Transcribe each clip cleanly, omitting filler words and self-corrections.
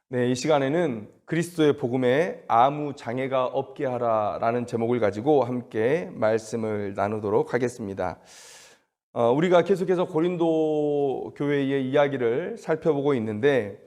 네, 이 시간에는 그리스도의 복음에 아무 장애가 없게 하라라는 제목을 가지고 함께 말씀을 나누도록 하겠습니다. 우리가 계속해서 고린도 교회의 이야기를 살펴보고 있는데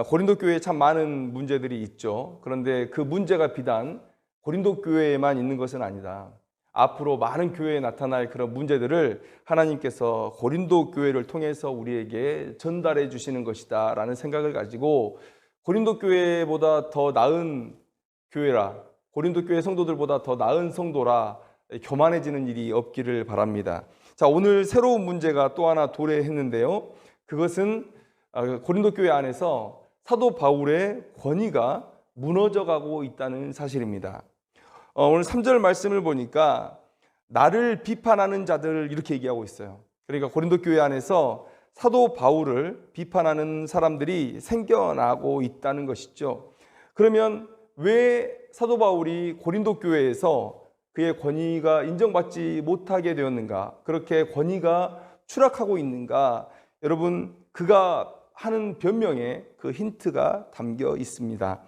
고린도 교회에 참 많은 문제들이 있죠. 그런데 그 문제가 비단 고린도 교회에만 있는 것은 아니다. 앞으로 많은 교회에 나타날 그런 문제들을 하나님께서 고린도 교회를 통해서 우리에게 전달해 주시는 것이다 라는 생각을 가지고 고린도 교회보다 더 나은 교회라, 고린도 교회 성도들보다 더 나은 성도라 교만해지는 일이 없기를 바랍니다. 자, 오늘 새로운 문제가 또 하나 도래했는데요. 그것은 고린도 교회 안에서 사도 바울의 권위가 무너져가고 있다는 사실입니다. 오늘 3절 말씀을 보니까 나를 비판하는 자들 이렇게 얘기하고 있어요. 그러니까 고린도 교회 안에서 사도 바울을 비판하는 사람들이 생겨나고 있다는 것이죠. 그러면 왜 사도 바울이 고린도 교회에서 그의 권위가 인정받지 못하게 되었는가? 그렇게 권위가 추락하고 있는가? 여러분, 그가 하는 변명에 그 힌트가 담겨 있습니다.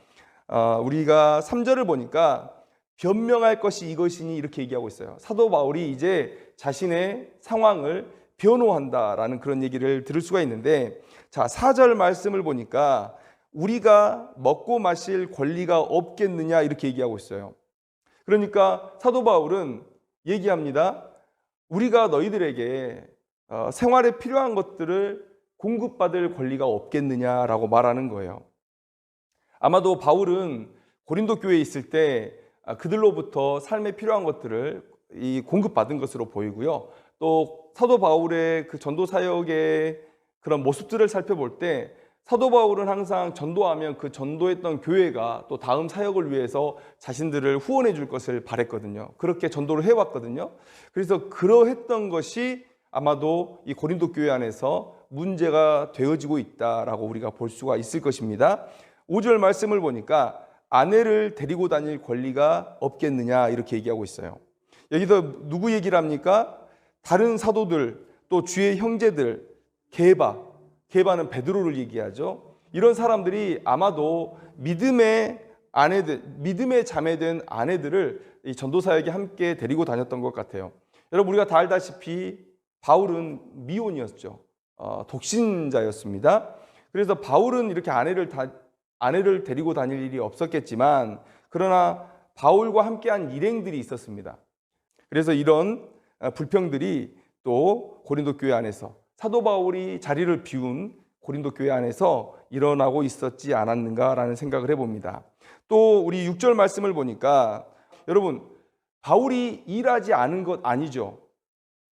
우리가 3절을 보니까 변명할 것이 이것이니 이렇게 얘기하고 있어요. 사도 바울이 이제 자신의 상황을 변호한다라는 그런 얘기를 들을 수가 있는데, 자, 4절 말씀을 보니까 우리가 먹고 마실 권리가 없겠느냐 이렇게 얘기하고 있어요. 그러니까 사도 바울은 얘기합니다. 우리가 너희들에게 생활에 필요한 것들을 공급받을 권리가 없겠느냐라고 말하는 거예요. 아마도 바울은 고린도 교회에 있을 때 그들로부터 삶에 필요한 것들을 공급받은 것으로 보이고요. 또 사도 바울의 그 전도 사역의 그런 모습들을 살펴볼 때 사도 바울은 항상 전도하면 그 전도했던 교회가 또 다음 사역을 위해서 자신들을 후원해 줄 것을 바랬거든요. 그렇게 전도를 해왔거든요. 그래서 그러했던 것이 아마도 이 고린도 교회 안에서 문제가 되어지고 있다라고 우리가 볼 수가 있을 것입니다. 5절 말씀을 보니까 아내를 데리고 다닐 권리가 없겠느냐 이렇게 얘기하고 있어요. 여기서 누구 얘기를 합니까? 다른 사도들, 또 주의 형제들, 게바는 베드로를 얘기하죠. 이런 사람들이 아마도 믿음의 자매된 아내들을 이 전도사역에 함께 데리고 다녔던 것 같아요. 여러분, 우리가 다 알다시피 바울은 미혼이었죠. 독신자였습니다. 그래서 바울은 이렇게 아내를 데리고 다닐 일이 없었겠지만, 그러나 바울과 함께한 일행들이 있었습니다. 그래서 이런 불평들이 또 고린도 교회 안에서 사도 바울이 자리를 비운 고린도 교회 안에서 일어나고 있었지 않았는가라는 생각을 해봅니다. 또 우리 6절 말씀을 보니까 여러분, 바울이 일하지 않은 것 아니죠.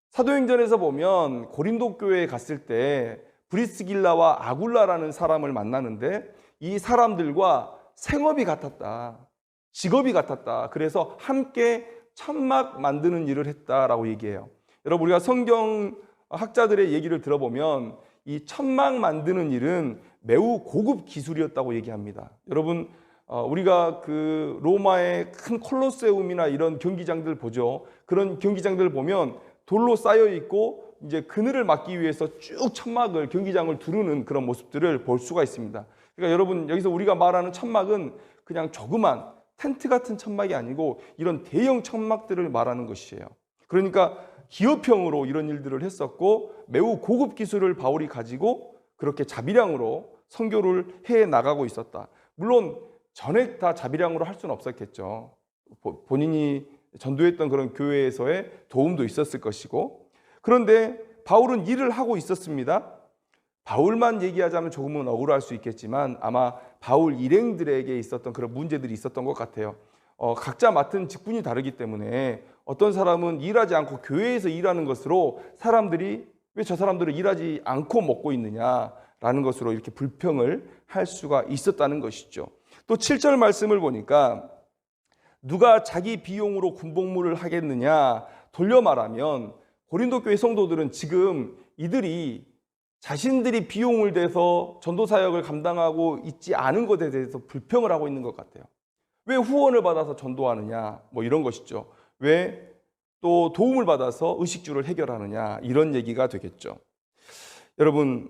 사도행전에서 보면 고린도 교회에 갔을 때 브리스길라와 아굴라라는 사람을 만나는데 이 사람들과 생업이 같았다, 직업이 같았다. 그래서 함께 천막 만드는 일을 했다라고 얘기해요. 여러분, 우리가 성경 학자들의 얘기를 들어보면 이 천막 만드는 일은 매우 고급 기술이었다고 얘기합니다. 여러분, 우리가 그 로마의 큰 콜로세움이나 이런 경기장들 보죠. 그런 경기장들 보면 돌로 쌓여 있고 이제 그늘을 막기 위해서 쭉 천막을 경기장을 두르는 그런 모습들을 볼 수가 있습니다. 그러니까 여러분, 여기서 우리가 말하는 천막은 그냥 조그만 텐트 같은 천막이 아니고 이런 대형 천막들을 말하는 것이에요. 그러니까 기업형으로 이런 일들을 했었고 매우 고급 기술을 바울이 가지고 그렇게 자비량으로 선교를 해 나가고 있었다. 물론 전액 다 자비량으로 할 수는 없었겠죠. 본인이 전도했던 그런 교회에서의 도움도 있었을 것이고. 그런데 바울은 일을 하고 있었습니다. 바울만 얘기하자면 조금은 억울할 수 있겠지만 아마 바울 일행들에게 있었던 그런 문제들이 있었던 것 같아요. 각자 맡은 직분이 다르기 때문에 어떤 사람은 일하지 않고 교회에서 일하는 것으로 사람들이 왜 저 사람들은 일하지 않고 먹고 있느냐라는 것으로 이렇게 불평을 할 수가 있었다는 것이죠. 또 7절 말씀을 보니까 누가 자기 비용으로 군복무를 하겠느냐, 돌려 말하면 고린도 교회 성도들은 지금 이들이 자신들이 비용을 대서 전도 사역을 감당하고 있지 않은 것에 대해서 불평을 하고 있는 것 같아요. 왜 후원을 받아서 전도하느냐, 뭐 이런 것이죠. 왜 또 도움을 받아서 의식주를 해결하느냐, 이런 얘기가 되겠죠. 여러분,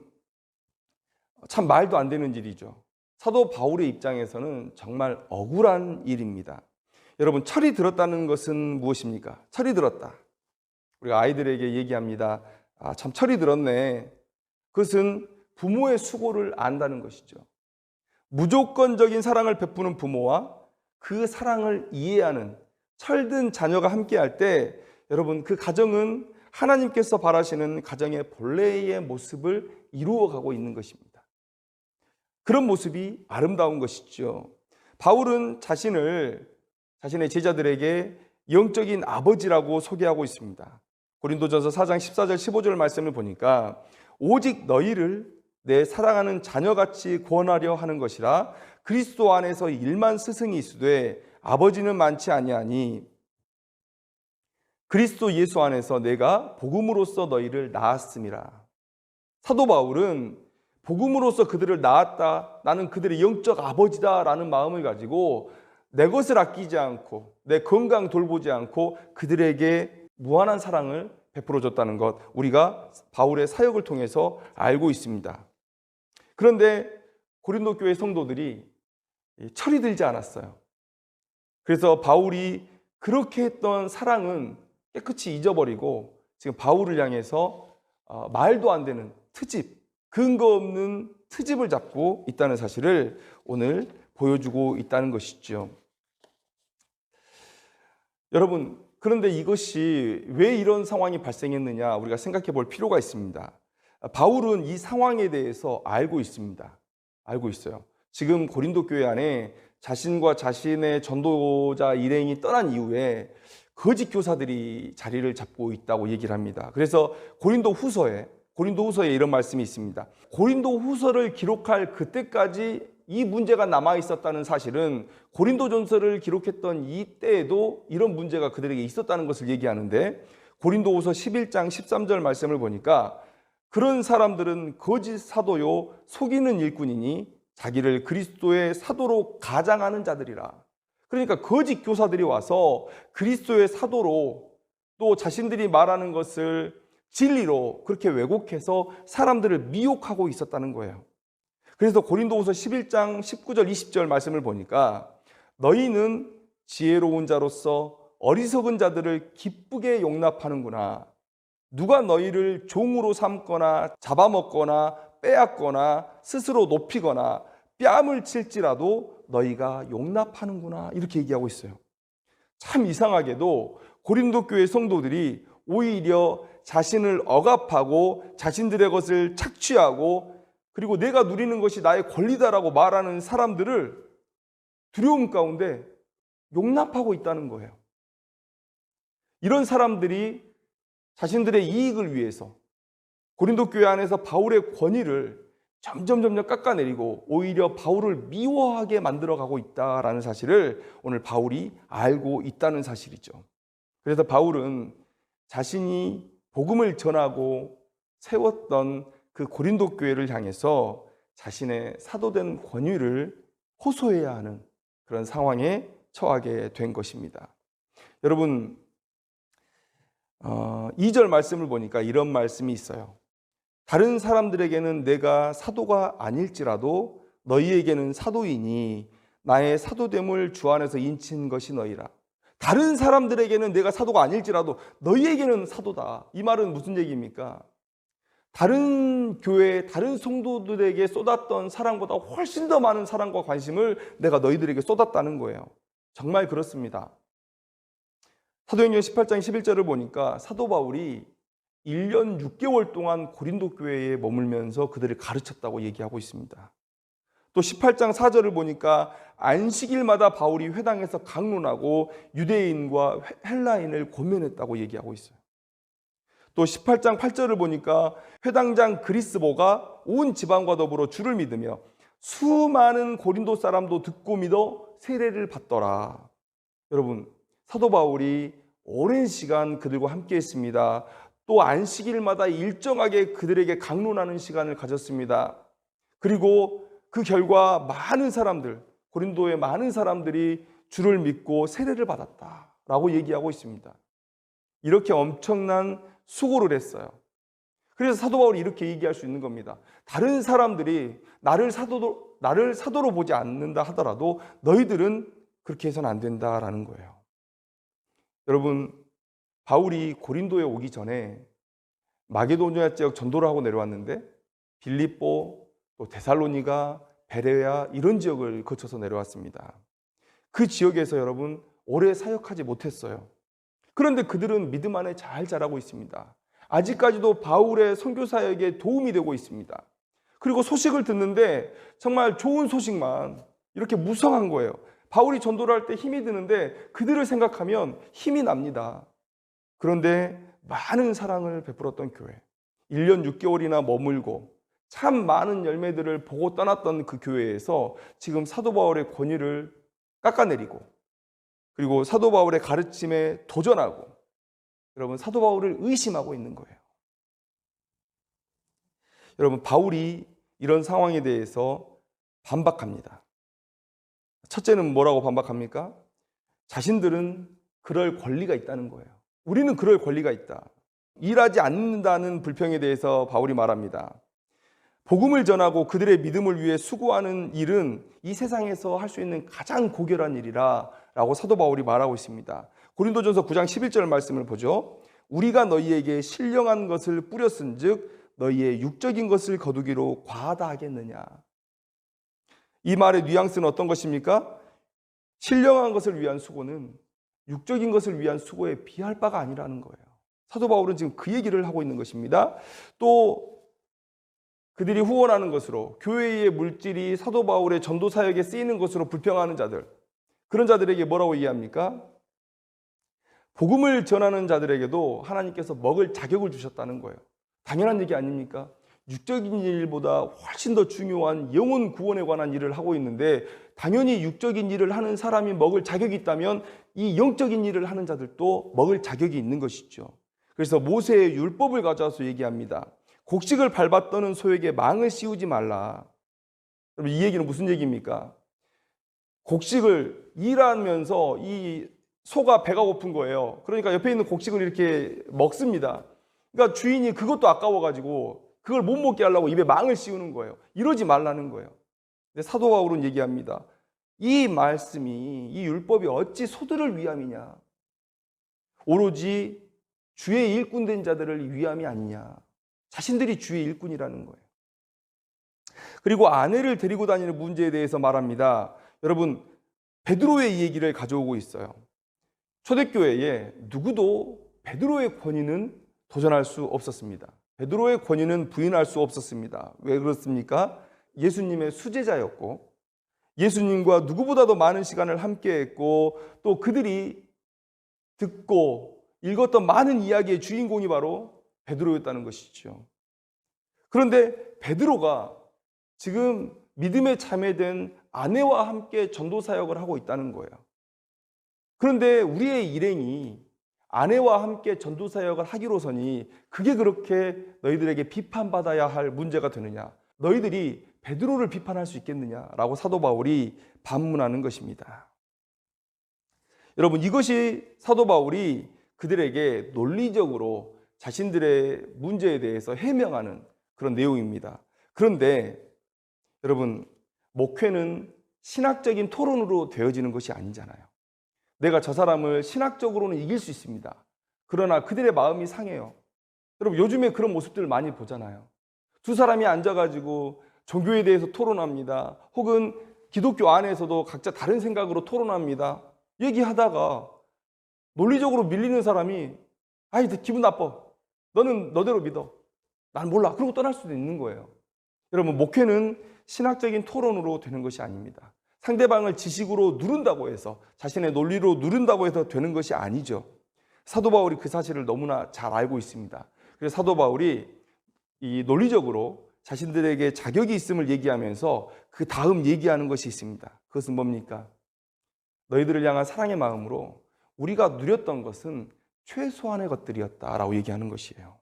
참 말도 안 되는 일이죠. 사도 바울의 입장에서는 정말 억울한 일입니다. 여러분, 철이 들었다는 것은 무엇입니까? 철이 들었다. 우리가 아이들에게 얘기합니다. 아, 참 철이 들었네. 그것은 부모의 수고를 안다는 것이죠. 무조건적인 사랑을 베푸는 부모와 그 사랑을 이해하는 철든 자녀가 함께할 때 여러분, 그 가정은 하나님께서 바라시는 가정의 본래의 모습을 이루어가고 있는 것입니다. 그런 모습이 아름다운 것이죠. 바울은 자신의 제자들에게 영적인 아버지라고 소개하고 있습니다. 고린도전서 4장 14절 15절 말씀을 보니까 오직 너희를 내 사랑하는 자녀같이 구원하려 하는 것이라 그리스도 안에서 일만 스승이 있으되 아버지는 많지 아니하니 그리스도 예수 안에서 내가 복음으로써 너희를 낳았음이라. 사도 바울은 복음으로써 그들을 낳았다, 나는 그들의 영적 아버지다 라는 마음을 가지고 내 것을 아끼지 않고 내 건강 돌보지 않고 그들에게 무한한 사랑을 베풀어 줬다는 것, 우리가 바울의 사역을 통해서 알고 있습니다. 그런데 고린도 교회 성도들이 철이 들지 않았어요. 그래서 바울이 그렇게 했던 사랑은 깨끗이 잊어버리고 지금 바울을 향해서 말도 안 되는 트집, 근거 없는 트집을 잡고 있다는 사실을 오늘 보여주고 있다는 것이죠. 여러분, 그런데 이것이 왜 이런 상황이 발생했느냐 우리가 생각해 볼 필요가 있습니다. 바울은 이 상황에 대해서 알고 있습니다. 알고 있어요. 지금 고린도 교회 안에 자신과 자신의 전도자 일행이 떠난 이후에 거짓 교사들이 자리를 잡고 있다고 얘기를 합니다. 그래서 고린도 후서에 이런 말씀이 있습니다. 고린도 후서를 기록할 그때까지 이 문제가 남아 있었다는 사실은 고린도전서를 기록했던 이때에도 이런 문제가 그들에게 있었다는 것을 얘기하는데, 고린도후서 11장 13절 말씀을 보니까 그런 사람들은 거짓 사도요 속이는 일꾼이니 자기를 그리스도의 사도로 가장하는 자들이라. 그러니까 거짓 교사들이 와서 그리스도의 사도로 또 자신들이 말하는 것을 진리로 그렇게 왜곡해서 사람들을 미혹하고 있었다는 거예요. 그래서 고린도후서 11장 19절 20절 말씀을 보니까 너희는 지혜로운 자로서 어리석은 자들을 기쁘게 용납하는구나. 누가 너희를 종으로 삼거나 잡아먹거나 빼앗거나 스스로 높이거나 뺨을 칠지라도 너희가 용납하는구나. 이렇게 얘기하고 있어요. 참 이상하게도 고린도 교회 성도들이 오히려 자신을 억압하고 자신들의 것을 착취하고 그리고 내가 누리는 것이 나의 권리다라고 말하는 사람들을 두려움 가운데 용납하고 있다는 거예요. 이런 사람들이 자신들의 이익을 위해서 고린도 교회 안에서 바울의 권위를 점점 깎아내리고 오히려 바울을 미워하게 만들어가고 있다라는 사실을 오늘 바울이 알고 있다는 사실이죠. 그래서 바울은 자신이 복음을 전하고 세웠던 그 고린도 교회를 향해서 자신의 사도된 권위를 호소해야 하는 그런 상황에 처하게 된 것입니다. 여러분, 2절 말씀을 보니까 이런 말씀이 있어요. 다른 사람들에게는 내가 사도가 아닐지라도 너희에게는 사도이니 나의 사도됨을 주 안에서 인친 것이 너희라. 다른 사람들에게는 내가 사도가 아닐지라도 너희에게는 사도다. 이 말은 무슨 얘기입니까? 다른 교회, 다른 성도들에게 쏟았던 사랑보다 훨씬 더 많은 사랑과 관심을 내가 너희들에게 쏟았다는 거예요. 정말 그렇습니다. 사도행전 18장 11절을 보니까 사도 바울이 1년 6개월 동안 고린도 교회에 머물면서 그들을 가르쳤다고 얘기하고 있습니다. 또 18장 4절을 보니까 안식일마다 바울이 회당에서 강론하고 유대인과 헬라인을 고면했다고 얘기하고 있어요. 또 18장 8절을 보니까 회당장 그리스보가 온 지방과 더불어 주를 믿으며 수많은 고린도 사람도 듣고 믿어 세례를 받더라. 여러분, 사도 바울이 오랜 시간 그들과 함께 했습니다. 또 안식일마다 일정하게 그들에게 강론하는 시간을 가졌습니다. 그리고 그 결과 많은 사람들, 고린도의 많은 사람들이 주를 믿고 세례를 받았다라고 얘기하고 있습니다. 이렇게 엄청난 수고를 했어요. 그래서 사도 바울이 이렇게 얘기할 수 있는 겁니다. 다른 사람들이 나를 사도로 나를 사도로 보지 않는다 하더라도 너희들은 그렇게 해서는 안 된다라는 거예요. 여러분, 바울이 고린도에 오기 전에 마게도니아 지역 전도를 하고 내려왔는데 빌립보, 또 데살로니가, 베레아 이런 지역을 거쳐서 내려왔습니다. 그 지역에서 여러분 오래 사역하지 못했어요. 그런데 그들은 믿음 안에 잘 자라고 있습니다. 아직까지도 바울의 선교 사역에 도움이 되고 있습니다. 그리고 소식을 듣는데 정말 좋은 소식만 이렇게 무성한 거예요. 바울이 전도를 할 때 힘이 드는데 그들을 생각하면 힘이 납니다. 그런데 많은 사랑을 베풀었던 교회, 1년 6개월이나 머물고 참 많은 열매들을 보고 떠났던 그 교회에서 지금 사도 바울의 권위를 깎아내리고 그리고 사도 바울의 가르침에 도전하고 여러분 사도 바울을 의심하고 있는 거예요. 여러분, 바울이 이런 상황에 대해서 반박합니다. 첫째는 뭐라고 반박합니까? 자신들은 그럴 권리가 있다는 거예요. 우리는 그럴 권리가 있다. 일하지 않는다는 불평에 대해서 바울이 말합니다. 복음을 전하고 그들의 믿음을 위해 수고하는 일은 이 세상에서 할 수 있는 가장 고결한 일이라 라고 사도 바울이 말하고 있습니다. 고린도전서 9장 11절 말씀을 보죠. 우리가 너희에게 신령한 것을 뿌렸은 즉 너희의 육적인 것을 거두기로 과하다 하겠느냐. 이 말의 뉘앙스는 어떤 것입니까? 신령한 것을 위한 수고는 육적인 것을 위한 수고에 비할 바가 아니라는 거예요. 사도 바울은 지금 그 얘기를 하고 있는 것입니다. 또 그들이 후원하는 것으로 교회의 물질이 사도 바울의 전도 사역에 쓰이는 것으로 불평하는 자들, 그런 자들에게 뭐라고 얘기합니까? 복음을 전하는 자들에게도 하나님께서 먹을 자격을 주셨다는 거예요. 당연한 얘기 아닙니까? 육적인 일보다 훨씬 더 중요한 영혼 구원에 관한 일을 하고 있는데 당연히 육적인 일을 하는 사람이 먹을 자격이 있다면 이 영적인 일을 하는 자들도 먹을 자격이 있는 것이죠. 그래서 모세의 율법을 가져와서 얘기합니다. 곡식을 밟아 떠는 소에게 망을 씌우지 말라. 여러분, 이 얘기는 무슨 얘기입니까? 곡식을 일하면서 이 소가 배가 고픈 거예요. 그러니까 옆에 있는 곡식을 이렇게 먹습니다. 그러니까 주인이 그것도 아까워가지고 그걸 못 먹게 하려고 입에 망을 씌우는 거예요. 이러지 말라는 거예요. 근데 사도 바울은 얘기합니다. 이 말씀이, 이 율법이 어찌 소들을 위함이냐? 오로지 주의 일꾼 된 자들을 위함이 아니냐? 자신들이 주의 일꾼이라는 거예요. 그리고 아내를 데리고 다니는 문제에 대해서 말합니다. 여러분, 베드로의 이 얘기를 가져오고 있어요. 초대교회에 누구도 베드로의 권위는 도전할 수 없었습니다. 베드로의 권위는 부인할 수 없었습니다. 왜 그렇습니까? 예수님의 수제자였고 예수님과 누구보다도 많은 시간을 함께했고 또 그들이 듣고 읽었던 많은 이야기의 주인공이 바로 베드로였다는 것이죠. 그런데 베드로가 지금 믿음에 참여된 아내와 함께 전도 사역을 하고 있다는 거예요. 그런데 우리의 일행이 아내와 함께 전도 사역을 하기로서니 그게 그렇게 너희들에게 비판받아야 할 문제가 되느냐? 너희들이 베드로를 비판할 수 있겠느냐라고 사도 바울이 반문하는 것입니다. 여러분, 이것이 사도 바울이 그들에게 논리적으로 자신들의 문제에 대해서 해명하는 그런 내용입니다. 그런데 여러분, 목회는 신학적인 토론으로 되어지는 것이 아니잖아요. 내가 저 사람을 신학적으로는 이길 수 있습니다. 그러나 그들의 마음이 상해요. 여러분, 요즘에 그런 모습들을 많이 보잖아요. 두 사람이 앉아가지고 종교에 대해서 토론합니다. 혹은 기독교 안에서도 각자 다른 생각으로 토론합니다. 얘기하다가 논리적으로 밀리는 사람이 아이, 기분 나빠. 너는 너대로 믿어. 난 몰라. 그러고 떠날 수도 있는 거예요. 여러분, 목회는 신학적인 토론으로 되는 것이 아닙니다. 상대방을 지식으로 누른다고 해서, 자신의 논리로 누른다고 해서 되는 것이 아니죠. 사도 바울이 그 사실을 너무나 잘 알고 있습니다. 그래서 사도 바울이 이 논리적으로 자신들에게 자격이 있음을 얘기하면서 그 다음 얘기하는 것이 있습니다. 그것은 뭡니까? 너희들을 향한 사랑의 마음으로 우리가 누렸던 것은 최소한의 것들이었다라고 얘기하는 것이에요.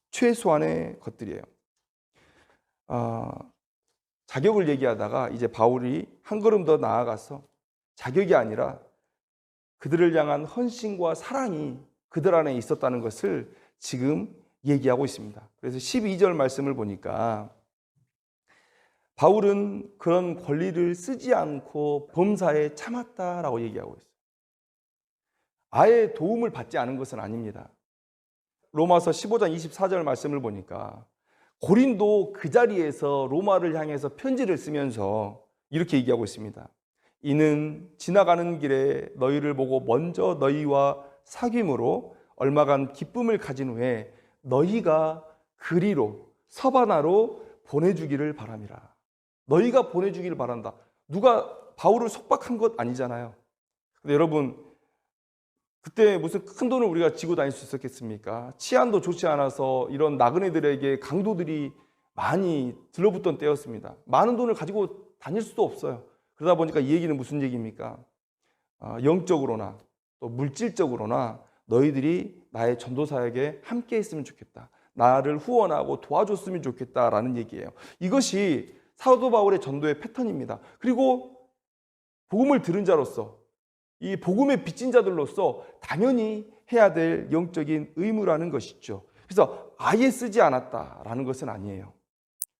최소한의 것들이에요. 자격을 얘기하다가 이제 바울이 한 걸음 더 나아가서 자격이 아니라 그들을 향한 헌신과 사랑이 그들 안에 있었다는 것을 지금 얘기하고 있습니다. 그래서 12절 말씀을 보니까 바울은 그런 권리를 쓰지 않고 범사에 참았다라고 얘기하고 있어요. 아예 도움을 받지 않은 것은 아닙니다. 로마서 15장 24절 말씀을 보니까 고린도 그 자리에서 로마를 향해서 편지를 쓰면서 이렇게 얘기하고 있습니다. 이는 지나가는 길에 너희를 보고 먼저 너희와 사귐으로 얼마간 기쁨을 가진 후에 너희가 그리로 서바나로 보내주기를 바람이라. 너희가 보내주기를 바란다. 누가 바울을 속박한 것 아니잖아요. 근데 여러분, 그때 무슨 큰 돈을 우리가 지고 다닐 수 있었겠습니까? 치안도 좋지 않아서 이런 나그네들에게 강도들이 많이 들러붙던 때였습니다. 많은 돈을 가지고 다닐 수도 없어요. 그러다 보니까 이 얘기는 무슨 얘기입니까? 영적으로나 또 물질적으로나 너희들이 나의 전도사에게 함께 했으면 좋겠다. 나를 후원하고 도와줬으면 좋겠다라는 얘기예요. 이것이 사도 바울의 전도의 패턴입니다. 그리고 복음을 들은 자로서, 이 복음에 빚진 자들로서 당연히 해야 될 영적인 의무라는 것이죠. 그래서 아예 쓰지 않았다라는 것은 아니에요.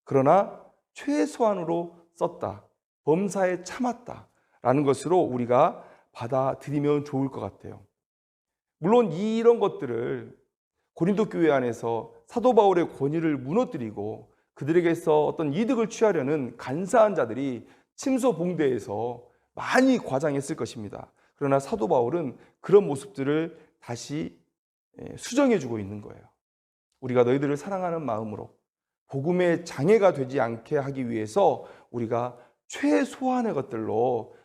그러나 최소한으로 썼다. 범사에 참았다라는 것으로 우리가 받아들이면 좋을 것 같아요. 물론 이런 것들을 고린도 교회 안에서 사도 바울의 권위를 무너뜨리고 그들에게서 어떤 이득을 취하려는 간사한 자들이 침소봉대에서 많이 과장했을 것입니다. 그러나 사도 바울은 그런 모습들을 다시 수정해주고 있는 거예요. 우리가 너희들을 사랑하는 마음으로 복음의 장애가 되지 않게 하기 위해서 우리가 최소한의 것들로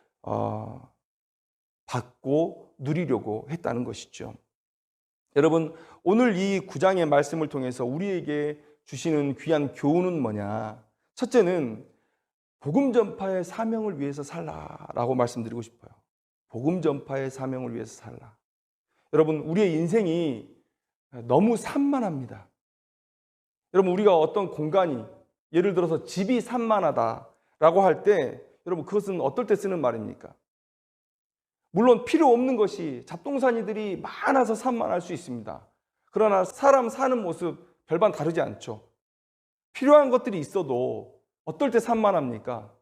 받고 누리려고 했다는 것이죠. 여러분, 오늘 이 9장의 말씀을 통해서 우리에게 주시는 귀한 교훈은 뭐냐? 첫째는 복음 전파의 사명을 위해서 살라라고 말씀드리고 싶어요. 복음 전파의 사명을 위해서 살라. 여러분, 우리의 인생이 너무 산만합니다. 여러분, 우리가 어떤 공간이, 예를 들어서 집이 산만하다라고 할 때, 여러분, 그것은 어떨 때 쓰는 말입니까? 물론 필요 없는 것이 잡동사니들이 많아서 산만할 수 있습니다. 그러나 사람 사는 모습 별반 다르지 않죠. 필요한 것들이 있어도 어떨 때 산만합니까?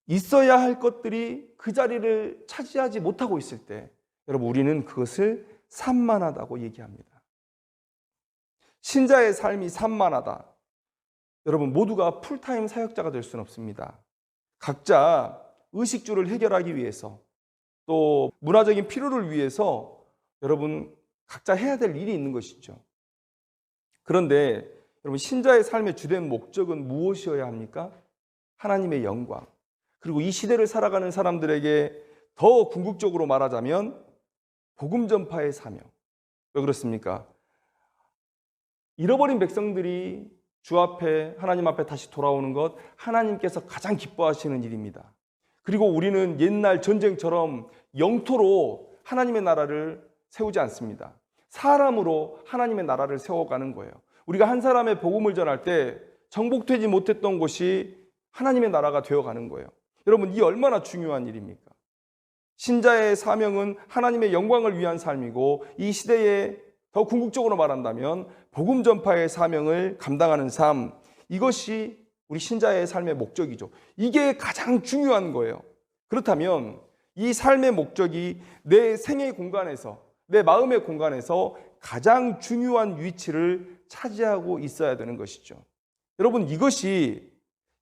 있어야 할 것들이 그 자리를 차지하지 못하고 있을 때, 여러분, 우리는 그것을 산만하다고 얘기합니다. 신자의 삶이 산만하다. 여러분, 모두가 풀타임 사역자가 될 수는 없습니다. 각자 의식주를 해결하기 위해서, 또 문화적인 필요를 위해서 여러분 각자 해야 될 일이 있는 것이죠. 그런데 여러분, 신자의 삶의 주된 목적은 무엇이어야 합니까? 하나님의 영광. 그리고 이 시대를 살아가는 사람들에게 더 궁극적으로 말하자면 복음 전파의 사명. 왜 그렇습니까? 잃어버린 백성들이 주 앞에, 하나님 앞에 다시 돌아오는 것, 하나님께서 가장 기뻐하시는 일입니다. 그리고 우리는 옛날 전쟁처럼 영토로 하나님의 나라를 세우지 않습니다. 사람으로 하나님의 나라를 세워가는 거예요. 우리가 한 사람의 복음을 전할 때 정복되지 못했던 곳이 하나님의 나라가 되어가는 거예요. 여러분, 이 얼마나 중요한 일입니까? 신자의 사명은 하나님의 영광을 위한 삶이고, 이 시대에 더 궁극적으로 말한다면 복음 전파의 사명을 감당하는 삶, 이것이 우리 신자의 삶의 목적이죠. 이게 가장 중요한 거예요. 그렇다면 이 삶의 목적이 내 생의 공간에서, 내 마음의 공간에서 가장 중요한 위치를 차지하고 있어야 되는 것이죠. 여러분, 이것이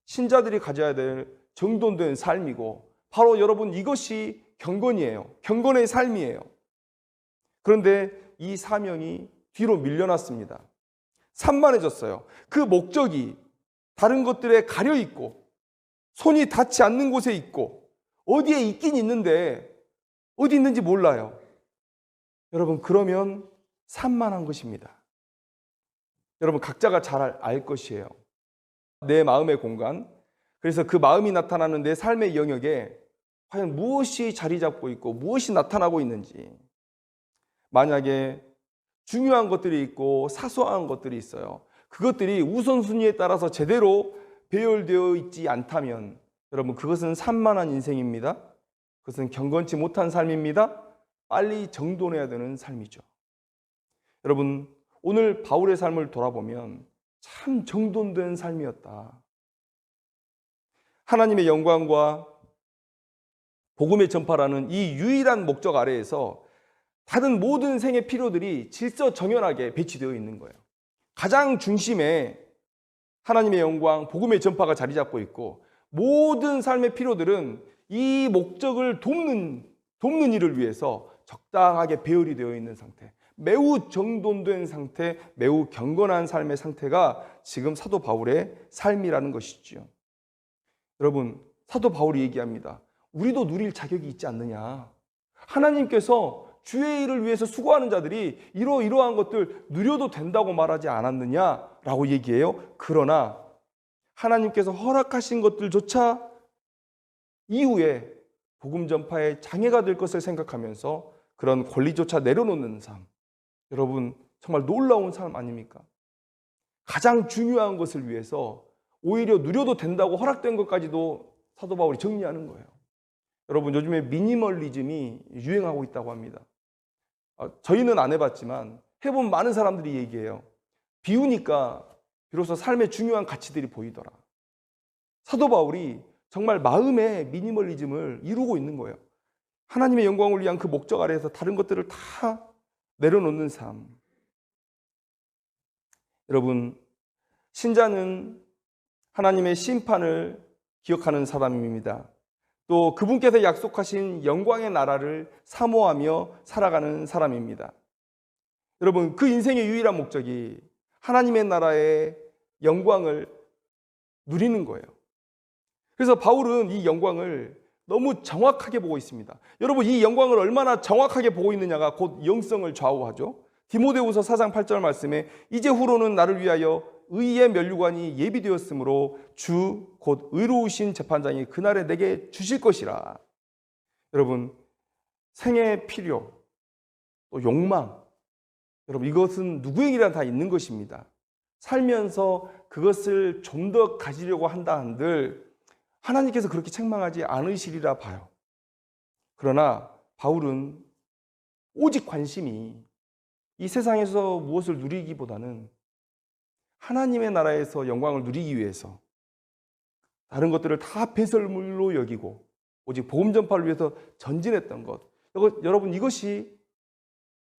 신자들이 가져야 될 정돈된 삶이고, 바로 여러분, 이것이 경건이에요. 경건의 삶이에요. 그런데 이 사명이 뒤로 밀려났습니다. 산만해졌어요. 그 목적이 다른 것들에 가려 있고, 손이 닿지 않는 곳에 있고, 어디에 있긴 있는데 어디 있는지 몰라요. 여러분, 그러면 산만한 것입니다. 여러분, 각자가 잘 알 것이에요. 내 마음의 공간, 그래서 그 마음이 나타나는 내 삶의 영역에 과연 무엇이 자리 잡고 있고 무엇이 나타나고 있는지. 만약에 중요한 것들이 있고 사소한 것들이 있어요. 그것들이 우선순위에 따라서 제대로 배열되어 있지 않다면 여러분, 그것은 산만한 인생입니다. 그것은 경건치 못한 삶입니다. 빨리 정돈해야 되는 삶이죠. 여러분, 오늘 바울의 삶을 돌아보면 참 정돈된 삶이었다. 하나님의 영광과 복음의 전파라는 이 유일한 목적 아래에서 다른 모든 생의 필요들이 질서정연하게 배치되어 있는 거예요. 가장 중심에 하나님의 영광, 복음의 전파가 자리 잡고 있고, 모든 삶의 필요들은 이 목적을 돕는 일을 위해서 적당하게 배열이 되어 있는 상태, 매우 정돈된 상태, 매우 경건한 삶의 상태가 지금 사도 바울의 삶이라는 것이죠. 여러분, 사도 바울이 얘기합니다. 우리도 누릴 자격이 있지 않느냐. 하나님께서 주의 일을 위해서 수고하는 자들이 이러한 것들 누려도 된다고 말하지 않았느냐라고 얘기해요. 그러나 하나님께서 허락하신 것들조차 이후에 복음 전파에 장애가 될 것을 생각하면서 그런 권리조차 내려놓는 삶. 여러분, 정말 놀라운 삶 아닙니까? 가장 중요한 것을 위해서 오히려 누려도 된다고 허락된 것까지도 사도 바울이 정리하는 거예요. 여러분, 요즘에 미니멀리즘이 유행하고 있다고 합니다. 저희는 안 해봤지만 해본 많은 사람들이 얘기해요. 비우니까 비로소 삶의 중요한 가치들이 보이더라. 사도 바울이 정말 마음의 미니멀리즘을 이루고 있는 거예요. 하나님의 영광을 위한 그 목적 아래에서 다른 것들을 다 내려놓는 삶. 여러분, 신자는 하나님의 심판을 기억하는 사람입니다. 또 그분께서 약속하신 영광의 나라를 사모하며 살아가는 사람입니다. 여러분, 그 인생의 유일한 목적이 하나님의 나라의 영광을 누리는 거예요. 그래서 바울은 이 영광을 너무 정확하게 보고 있습니다. 여러분, 이 영광을 얼마나 정확하게 보고 있느냐가 곧 영성을 좌우하죠. 디모데후서 4장 8절 말씀에 이제 후로는 나를 위하여 의의 면류관이 예비되었으므로 주 곧 의로우신 재판장이 그날에 내게 주실 것이라. 여러분, 생의 필요, 또 욕망, 여러분, 이것은 누구에게나 다 있는 것입니다. 살면서 그것을 좀 더 가지려고 한다 한들 하나님께서 그렇게 책망하지 않으시리라 봐요. 그러나 바울은 오직 관심이 이 세상에서 무엇을 누리기보다는 하나님의 나라에서 영광을 누리기 위해서 다른 것들을 다 배설물로 여기고 오직 복음 전파를 위해서 전진했던 것. 여러분, 이것이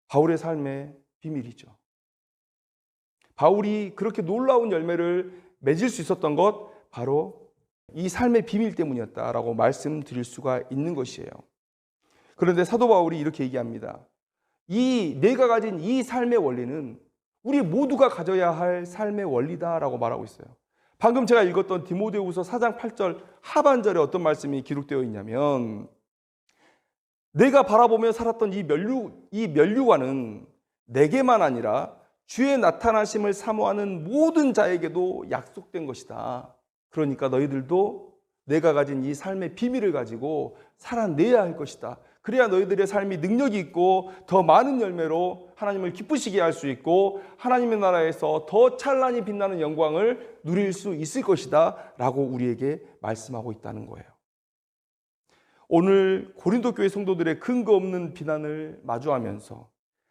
바울의 삶의 비밀이죠. 바울이 그렇게 놀라운 열매를 맺을 수 있었던 것, 바로 이 삶의 비밀 때문이었다라고 말씀드릴 수가 있는 것이에요. 그런데 사도 바울이 이렇게 얘기합니다. 내가 가진 이 삶의 원리는 우리 모두가 가져야 할 삶의 원리다라고 말하고 있어요. 방금 제가 읽었던 디모데후서 4장 8절 하반절에 어떤 말씀이 기록되어 있냐면, 내가 바라보며 살았던 이 면류관은 내게만 아니라 주의 나타나심을 사모하는 모든 자에게도 약속된 것이다. 그러니까 너희들도 내가 가진 이 삶의 비밀을 가지고 살아내야 할 것이다. 그래야 너희들의 삶이 능력이 있고 더 많은 열매로 하나님을 기쁘시게 할 수 있고 하나님의 나라에서 더 찬란히 빛나는 영광을 누릴 수 있을 것이다 라고 우리에게 말씀하고 있다는 거예요. 오늘 고린도 교회 성도들의 근거 없는 비난을 마주하면서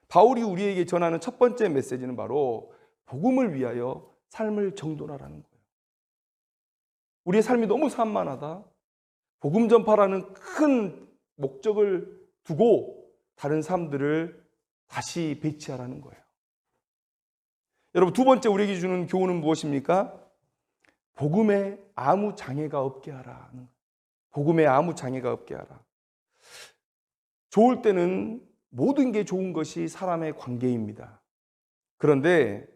바울이 우리에게 전하는 첫 번째 메시지는 바로 복음을 위하여 삶을 정돈하라는 거예요. 우리의 삶이 너무 산만하다. 복음 전파라는 큰 목적을 두고 다른 삶들을 다시 배치하라는 거예요. 여러분, 두 번째 우리에게 주는 교훈은 무엇입니까? 복음에 아무 장애가 없게 하라. 복음에 아무 장애가 없게 하라. 좋을 때는 모든 게 좋은 것이 사람의 관계입니다. 그런데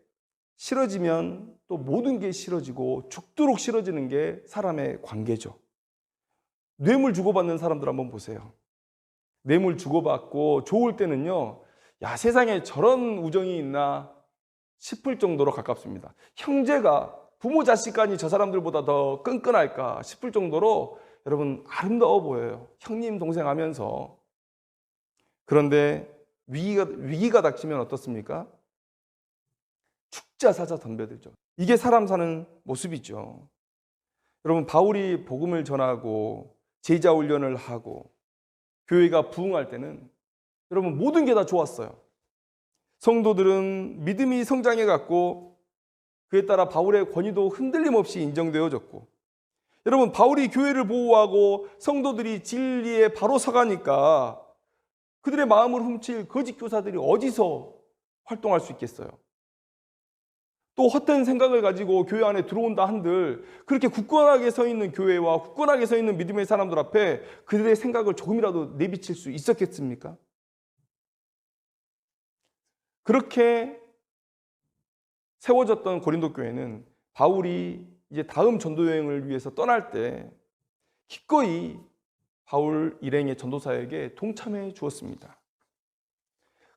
싫어지면 또 모든 게 싫어지고 죽도록 싫어지는 게 사람의 관계죠. 뇌물 주고받는 사람들 한번 보세요. 뇌물 주고받고 좋을 때는요, 야, 세상에 저런 우정이 있나 싶을 정도로 가깝습니다. 형제가, 부모 자식 간이 저 사람들보다 더 끈끈할까 싶을 정도로 여러분 아름다워 보여요. 형님 동생 하면서. 그런데 위기가 닥치면 어떻습니까? 죽자사자 덤벼들죠. 이게 사람 사는 모습이죠. 여러분, 바울이 복음을 전하고 제자 훈련을 하고 교회가 부흥할 때는 여러분 모든 게 다 좋았어요. 성도들은 믿음이 성장해 갔고 그에 따라 바울의 권위도 흔들림 없이 인정되어졌고 여러분, 바울이 교회를 보호하고 성도들이 진리에 바로 서가니까 그들의 마음을 훔칠 거짓 교사들이 어디서 활동할 수 있겠어요? 또 헛된 생각을 가지고 교회 안에 들어온다 한들 그렇게 굳건하게 서 있는 교회와 굳건하게 서 있는 믿음의 사람들 앞에 그들의 생각을 조금이라도 내비칠 수 있었겠습니까? 그렇게 세워졌던 고린도 교회는 바울이 이제 다음 전도 여행을 위해서 떠날 때 기꺼이 바울 일행의 전도사에게 동참해 주었습니다.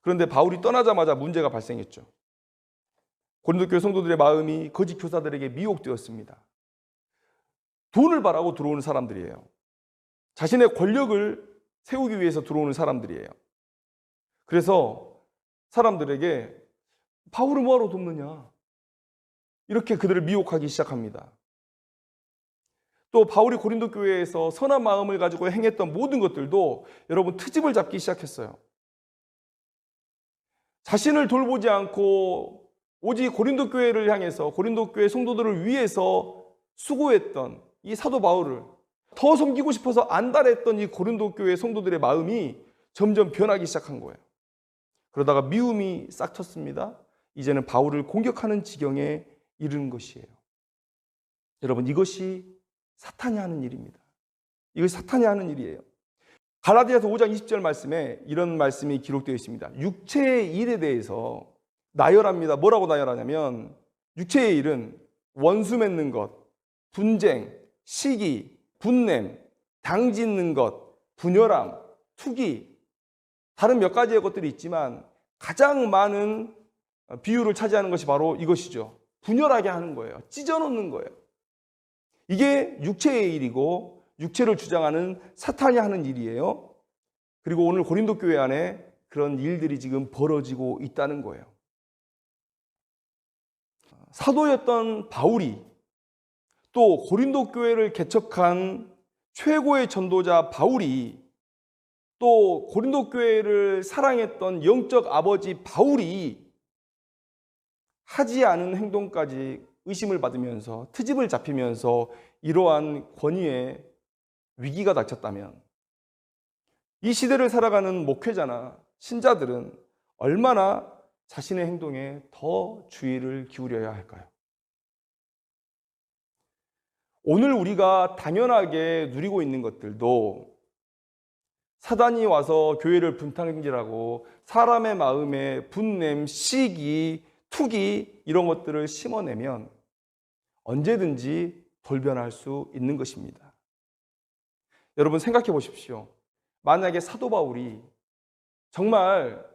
그런데 바울이 떠나자마자 문제가 발생했죠. 고린도 교회 성도들의 마음이 거짓 교사들에게 미혹되었습니다. 돈을 바라고 들어오는 사람들이에요. 자신의 권력을 세우기 위해서 들어오는 사람들이에요. 그래서 사람들에게 바울을 뭐하러 돕느냐, 이렇게 그들을 미혹하기 시작합니다. 또 바울이 고린도 교회에서 선한 마음을 가지고 행했던 모든 것들도 여러분 트집을 잡기 시작했어요. 자신을 돌보지 않고 오직 고린도 교회를 향해서 고린도 교회 성도들을 위해서 수고했던 이 사도 바울을 더 섬기고 싶어서 안달했던 이 고린도 교회 성도들의 마음이 점점 변하기 시작한 거예요. 그러다가 미움이 싹 텄습니다. 이제는 바울을 공격하는 지경에 이르는 것이에요. 여러분, 이것이 사탄이 하는 일입니다. 이것이 사탄이 하는 일이에요. 갈라디아서 5장 20절 말씀에 이런 말씀이 기록되어 있습니다. 육체의 일에 대해서 나열합니다. 뭐라고 나열하냐면 육체의 일은 원수 맺는 것, 분쟁, 시기, 분냄, 당짓는 것, 분열함, 투기, 다른 몇 가지의 것들이 있지만 가장 많은 비율을 차지하는 것이 바로 이것이죠. 분열하게 하는 거예요. 찢어놓는 거예요. 이게 육체의 일이고 육체를 주장하는 사탄이 하는 일이에요. 그리고 오늘 고린도 교회 안에 그런 일들이 지금 벌어지고 있다는 거예요. 사도였던 바울이 또 고린도 교회를 개척한 최고의 전도자 바울이 또 고린도 교회를 사랑했던 영적 아버지 바울이 하지 않은 행동까지 의심을 받으면서 트집을 잡히면서 이러한 권위의 위기가 닥쳤다면 이 시대를 살아가는 목회자나 신자들은 얼마나 자신의 행동에 더 주의를 기울여야 할까요? 오늘 우리가 당연하게 누리고 있는 것들도 사단이 와서 교회를 분탕질하고 사람의 마음에 분냄, 시기, 투기 이런 것들을 심어내면 언제든지 돌변할 수 있는 것입니다. 여러분 생각해 보십시오. 만약에 사도 바울이 정말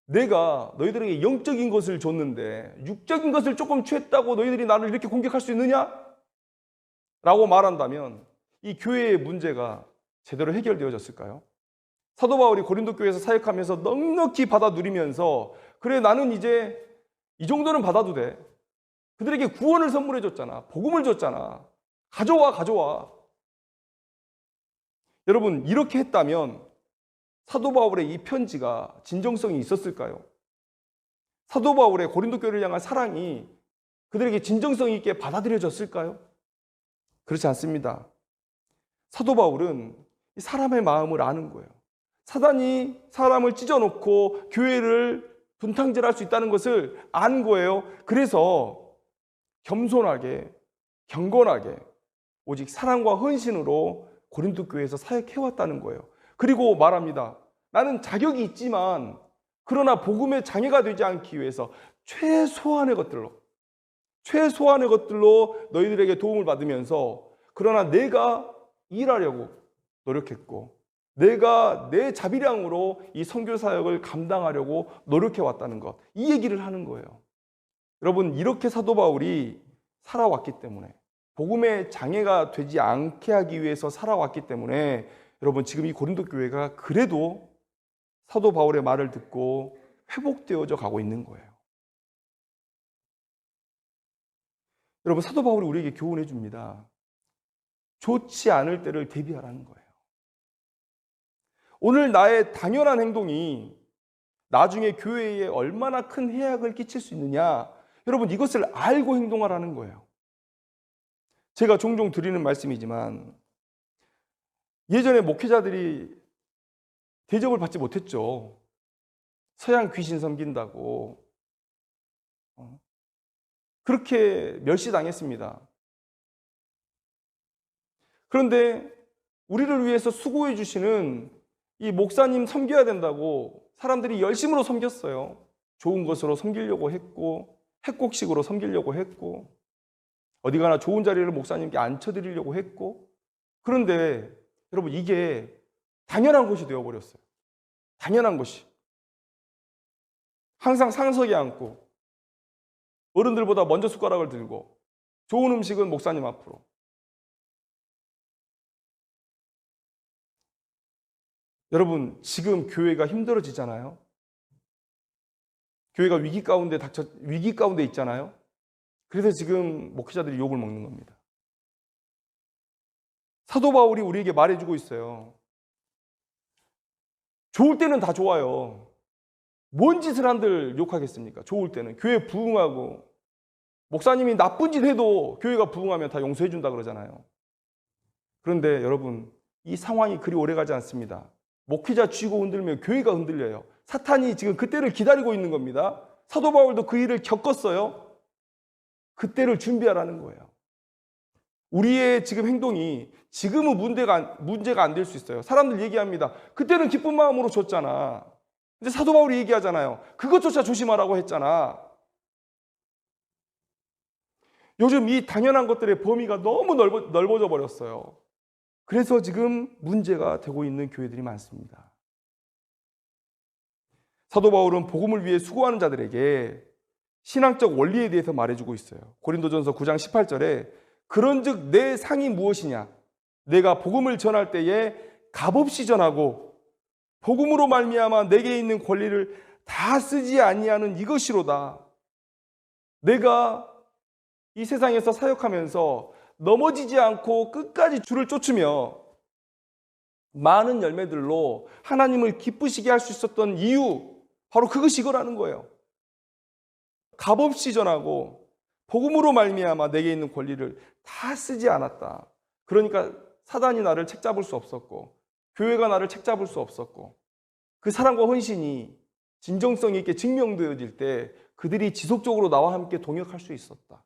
내가 너희들에게 영적인 것을 줬는데 육적인 것을 조금 취했다고 너희들이 나를 이렇게 공격할 수 있느냐? 라고 말한다면 이 교회의 문제가 제대로 해결되어졌을까요? 사도 바울이 고린도 교회에서 사역하면서 넉넉히 받아 누리면서 그래 나는 이제 이 정도는 받아도 돼. 그들에게 구원을 선물해 줬잖아. 복음을 줬잖아. 가져와. 여러분 이렇게 했다면 사도 바울의 이 편지가 진정성이 있었을까요? 사도 바울의 고린도 교회를 향한 사랑이 그들에게 진정성 있게 받아들여졌을까요? 그렇지 않습니다. 사도 바울은 사람의 마음을 아는 거예요. 사단이 사람을 찢어놓고 교회를 분탕질할 수 있다는 것을 아는 거예요. 그래서 겸손하게, 경건하게 오직 사랑과 헌신으로 고린도 교회에서 사역해왔다는 거예요. 그리고 말합니다. 나는 자격이 있지만 그러나 복음의 장애가 되지 않기 위해서 최소한의 것들로 너희들에게 도움을 받으면서 그러나 내가 일하려고 노력했고 내가 내 자비량으로 이 선교 사역을 감당하려고 노력해 왔다는 것, 이 얘기를 하는 거예요. 여러분 이렇게 사도 바울이 살아왔기 때문에 복음의 장애가 되지 않게 하기 위해서 살아왔기 때문에 여러분 지금 이 고린도 교회가 그래도 사도 바울의 말을 듣고 회복되어져 가고 있는 거예요. 여러분 사도 바울이 우리에게 교훈해 줍니다. 좋지 않을 때를 대비하라는 거예요. 오늘 나의 당연한 행동이 나중에 교회에 얼마나 큰 해악을 끼칠 수 있느냐, 여러분 이것을 알고 행동하라는 거예요. 제가 종종 드리는 말씀이지만 예전에 목회자들이 대접을 받지 못했죠. 서양 귀신 섬긴다고 그렇게 멸시당했습니다. 그런데 우리를 위해서 수고해 주시는 이 목사님 섬겨야 된다고 사람들이 열심으로 섬겼어요. 좋은 것으로 섬기려고 했고 핵곡식으로 섬기려고 했고 어디 가나 좋은 자리를 목사님께 앉혀드리려고 했고 그런데 여러분 이게 당연한 것이 되어버렸어요. 당연한 것이. 항상 상석에 앉고 어른들보다 먼저 숟가락을 들고 좋은 음식은 목사님 앞으로. 여러분 지금 교회가 힘들어지잖아요. 교회가 위기 가운데 있잖아요. 그래서 지금 목회자들이 욕을 먹는 겁니다. 사도 바울이 우리에게 말해주고 있어요. 좋을 때는 다 좋아요. 뭔 짓을 한들 욕하겠습니까? 좋을 때는 교회 부흥하고 목사님이 나쁜 짓 해도 교회가 부흥하면 다 용서해 준다 그러잖아요. 그런데 여러분 이 상황이 그리 오래가지 않습니다. 목회자 쥐고 흔들면 교회가 흔들려요. 사탄이 지금 그때를 기다리고 있는 겁니다. 사도 바울도 그 일을 겪었어요. 그때를 준비하라는 거예요. 우리의 지금 행동이 지금은 문제가 안 될 수 있어요. 사람들 얘기합니다. 그때는 기쁜 마음으로 줬잖아. 근데 사도 바울이 얘기하잖아요. 그것조차 조심하라고 했잖아. 요즘 이 당연한 것들의 범위가 너무 넓어져 버렸어요. 그래서 지금 문제가 되고 있는 교회들이 많습니다. 사도 바울은 복음을 위해 수고하는 자들에게 신앙적 원리에 대해서 말해주고 있어요. 고린도전서 9장 18절에 그런즉 내 상이 무엇이냐? 내가 복음을 전할 때에 값없이 전하고 복음으로 말미암아 내게 있는 권리를 다 쓰지 아니하는 이것이로다. 내가 이 세상에서 사역하면서 넘어지지 않고 끝까지 주를 쫓으며 많은 열매들로 하나님을 기쁘시게 할 수 있었던 이유, 바로 그것이 이거라는 거예요. 값없이 전하고 복음으로 말미암아 내게 있는 권리를 다 쓰지 않았다. 그러니까 사단이 나를 책잡을 수 없었고 교회가 나를 책잡을 수 없었고 그 사랑과 헌신이 진정성 있게 증명되어질 때 그들이 지속적으로 나와 함께 동역할 수 있었다.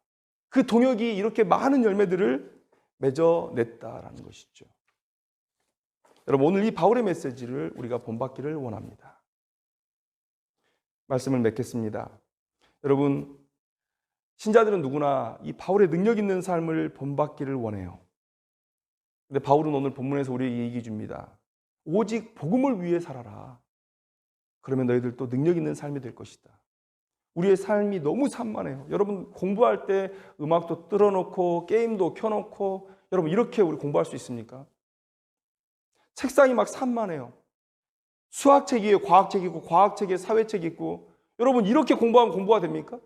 그 동역이 이렇게 많은 열매들을 맺어냈다라는 것이죠. 여러분 오늘 이 바울의 메시지를 우리가 본받기를 원합니다. 말씀을 맺겠습니다. 여러분 신자들은 누구나 이 바울의 능력 있는 삶을 본받기를 원해요. 근데 바울은 오늘 본문에서 우리에게 얘기해 줍니다. 오직 복음을 위해 살아라. 그러면 너희들도 능력 있는 삶이 될 것이다. 우리의 삶이 너무 산만해요. 여러분 공부할 때 음악도 틀어놓고 게임도 켜놓고 여러분 이렇게 우리 공부할 수 있습니까? 책상이 막 산만해요. 수학책이 과학책 있고 과학책에 사회책 있고 여러분 이렇게 공부하면 공부가 됩니까?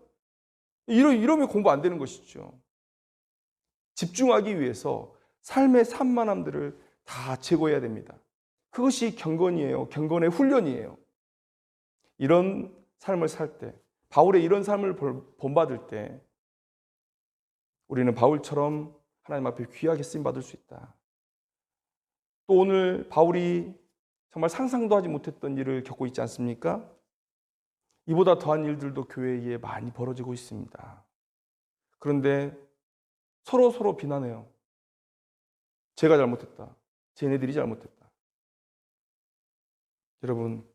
이러면 공부 안 되는 것이죠. 집중하기 위해서 삶의 산만함들을 다 제거해야 됩니다. 그것이 경건이에요. 경건의 훈련이에요. 이런 삶을 살 때, 바울의 이런 삶을 본받을 때 우리는 바울처럼 하나님 앞에 귀하게 쓰임받을 수 있다. 또 오늘 바울이 정말 상상도 하지 못했던 일을 겪고 있지 않습니까? 이보다 더한 일들도 교회에 많이 벌어지고 있습니다. 그런데 서로 비난해요. 제가 잘못했다. 쟤네들이 잘못했다. 여러분,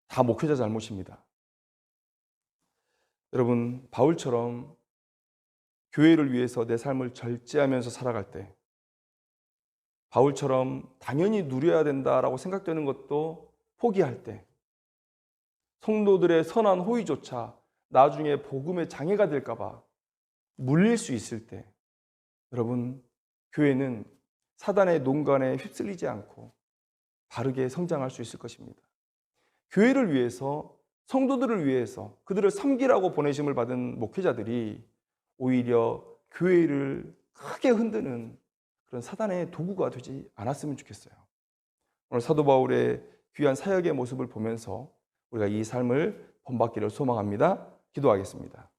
다 목회자 잘못입니다. 여러분, 바울처럼 교회를 위해서 내 삶을 절제하면서 살아갈 때, 바울처럼 당연히 누려야 된다라고 생각되는 것도 포기할 때, 성도들의 선한 호의조차 나중에 복음의 장애가 될까봐 물릴 수 있을 때, 여러분, 교회는 사단의 농간에 휩쓸리지 않고 바르게 성장할 수 있을 것입니다. 교회를 위해서, 성도들을 위해서 그들을 섬기라고 보내심을 받은 목회자들이 오히려 교회를 크게 흔드는 그런 사단의 도구가 되지 않았으면 좋겠어요. 오늘 사도 바울의 귀한 사역의 모습을 보면서 우리가 이 삶을 본받기를 소망합니다. 기도하겠습니다.